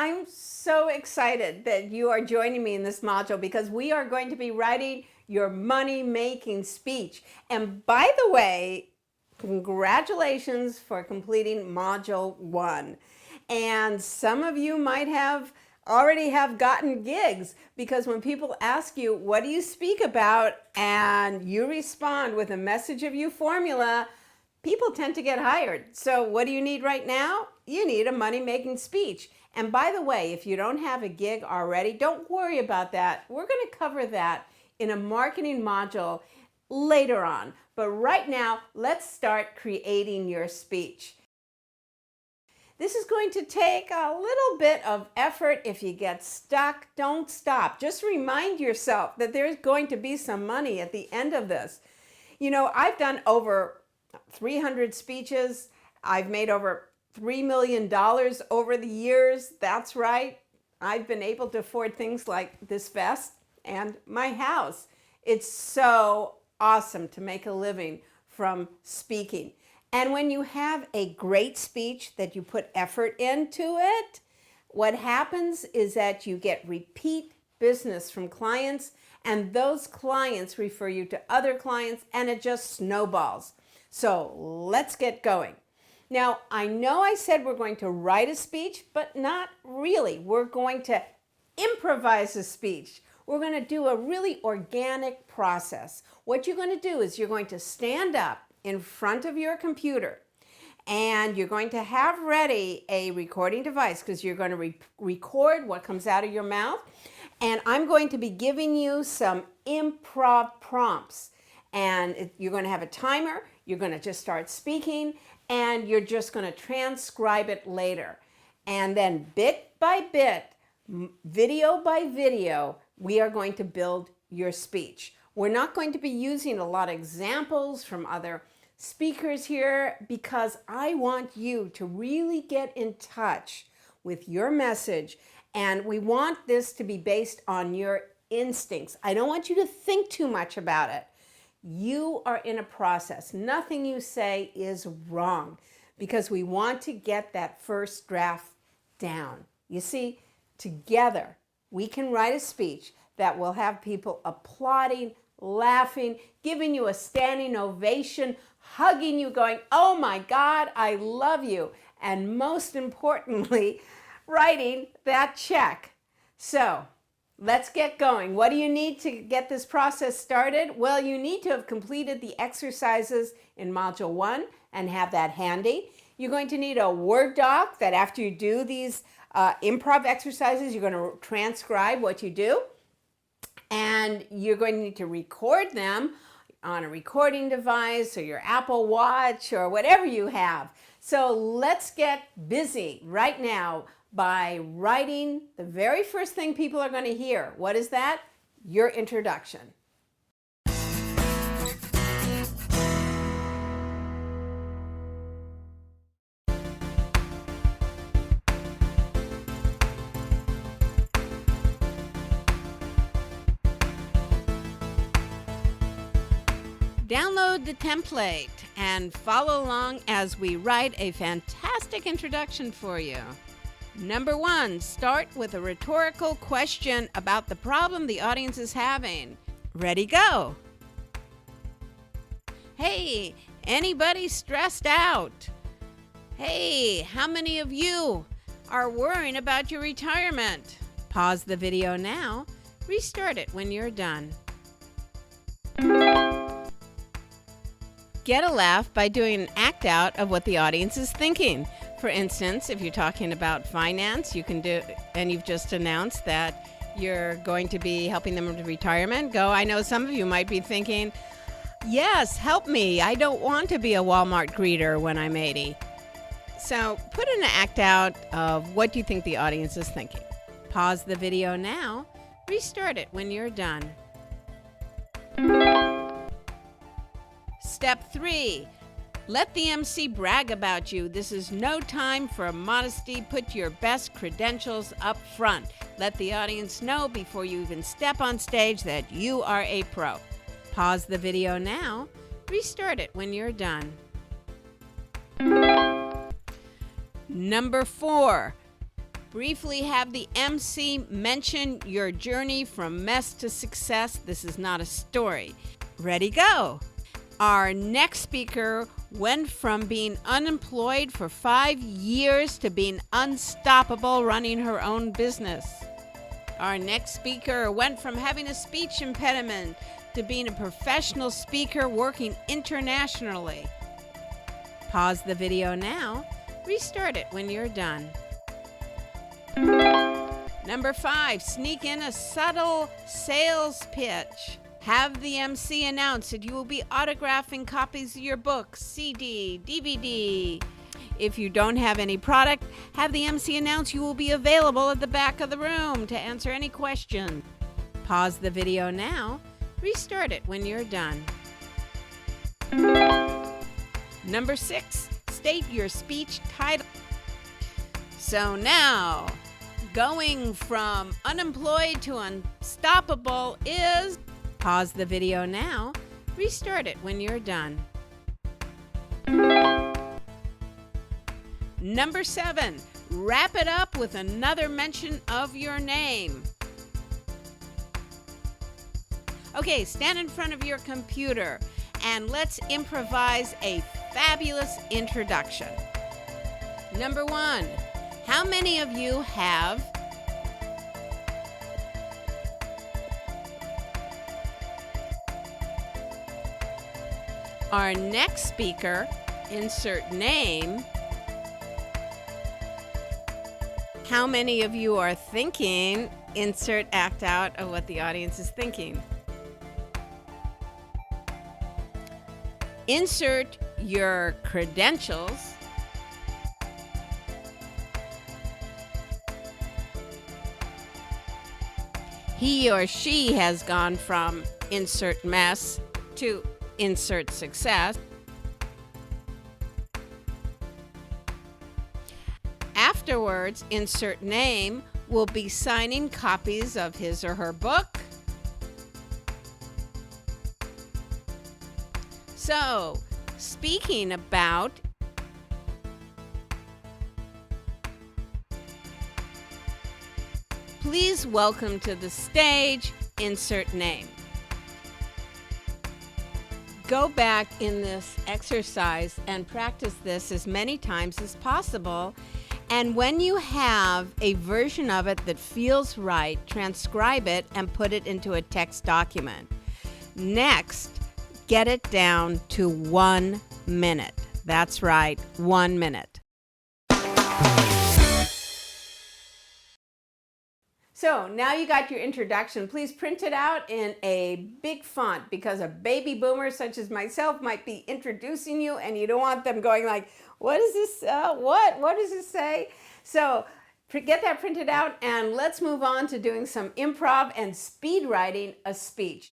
I'm so excited that you are joining me in this module because we are going to be writing your money-making speech. And by the way, congratulations for completing Module 1. And some of you might already have gotten gigs because when people ask you, what do you speak about? And you respond with a message of you formula, people tend to get hired. So what do you need right now? You need a money-making speech. And by the way, if you don't have a gig already, don't worry about that. We're going to cover that in a marketing module later on. But right now, let's start creating your speech. This is going to take a little bit of effort. If you get stuck, don't stop. Just remind yourself that there's going to be some money at the end of this. You know, I've done over 300 speeches. I've made over $3 million over the years. That's right. I've been able to afford things like this vest and my house. It's so awesome to make a living from speaking. And when you have a great speech that you put effort into it, what happens is that you get repeat business from clients, and those clients refer you to other clients, and it just snowballs. So let's get going. Now, I know I said we're going to write a speech, but not really. We're going to improvise a speech. We're going to do a really organic process. What you're going to do is you're going to stand up in front of your computer and you're going to have ready a recording device because you're going to record what comes out of your mouth. And I'm going to be giving you some improv prompts. And you're going to have a timer. You're going to just start speaking. And you're just going to transcribe it later. And then bit by bit, video by video, we are going to build your speech. We're not going to be using a lot of examples from other speakers here because I want you to really get in touch with your message. And we want this to be based on your instincts. I don't want you to think too much about it. You are in a process. Nothing you say is wrong because we want to get that first draft down. You see, together we can write a speech that will have people applauding, laughing, giving you a standing ovation, hugging you, going, oh my God, I love you. And most importantly, writing that check. So let's get going. What do you need to get this process started? Well, you need to have completed the exercises in Module 1 and have that handy. You're going to need a Word doc that after you do these improv exercises, you're going to transcribe what you do. And you're going to need to record them on a recording device or your Apple Watch or whatever you have. So let's get busy right now by writing the very first thing people are going to hear. What is that? Your introduction. Download the template and follow along as we write a fantastic introduction for you. Number 1, start with a rhetorical question about the problem the audience is having. Ready, go. Hey, anybody stressed out? Hey, how many of you are worrying about your retirement? Pause the video now. Restart it when you're done. Get a laugh by doing an act out of what the audience is thinking. For instance, if you're talking about finance, you can do, and you've just announced that you're going to be helping them with retirement, go, I know some of you might be thinking, yes, help me. I don't want to be a Walmart greeter when I'm 80. So put an act out of what you think the audience is thinking. Pause the video now. Restart it when you're done. Step 3, let the MC brag about you. This is no time for modesty. Put your best credentials up front. Let the audience know before you even step on stage that you are a pro. Pause the video now. Restart it when you're done. Number 4, Briefly have the MC mention your journey from mess to success. This is not a story. Ready, go. Our next speaker went from being unemployed for 5 years to being unstoppable running her own business. Our next speaker went from having a speech impediment to being a professional speaker working internationally. Pause the video now. Restart it when you're done. Number 5, sneak in a subtle sales pitch. Have the MC announce that you will be autographing copies of your book, CD, DVD. If you don't have any product, have the MC announce you will be available at the back of the room to answer any questions. Pause the video now. Restart it when you're done. Number 6, state your speech title. So now, going from unemployed to unstoppable is... Pause the video now. Restart it when you're done. Number 7, wrap it up with another mention of your name. Okay, stand in front of your computer and let's improvise a fabulous introduction. Number 1, how many of you have our next speaker, insert name. How many of you are thinking, insert act out of what the audience is thinking. Insert your credentials. He or she has gone from insert mess to insert success. Afterwards, insert name will be signing copies of his or her book. So, speaking about please welcome to the stage, insert name. Go back in this exercise and practice this as many times as possible. And when you have a version of it that feels right, transcribe it and put it into a text document. Next, get it down to 1 minute. That's right, 1 minute. So now you got your introduction. Please print it out in a big font because a baby boomer such as myself might be introducing you and you don't want them going like, what is this? What does this say? So get that printed out and let's move on to doing some improv and speed writing a speech.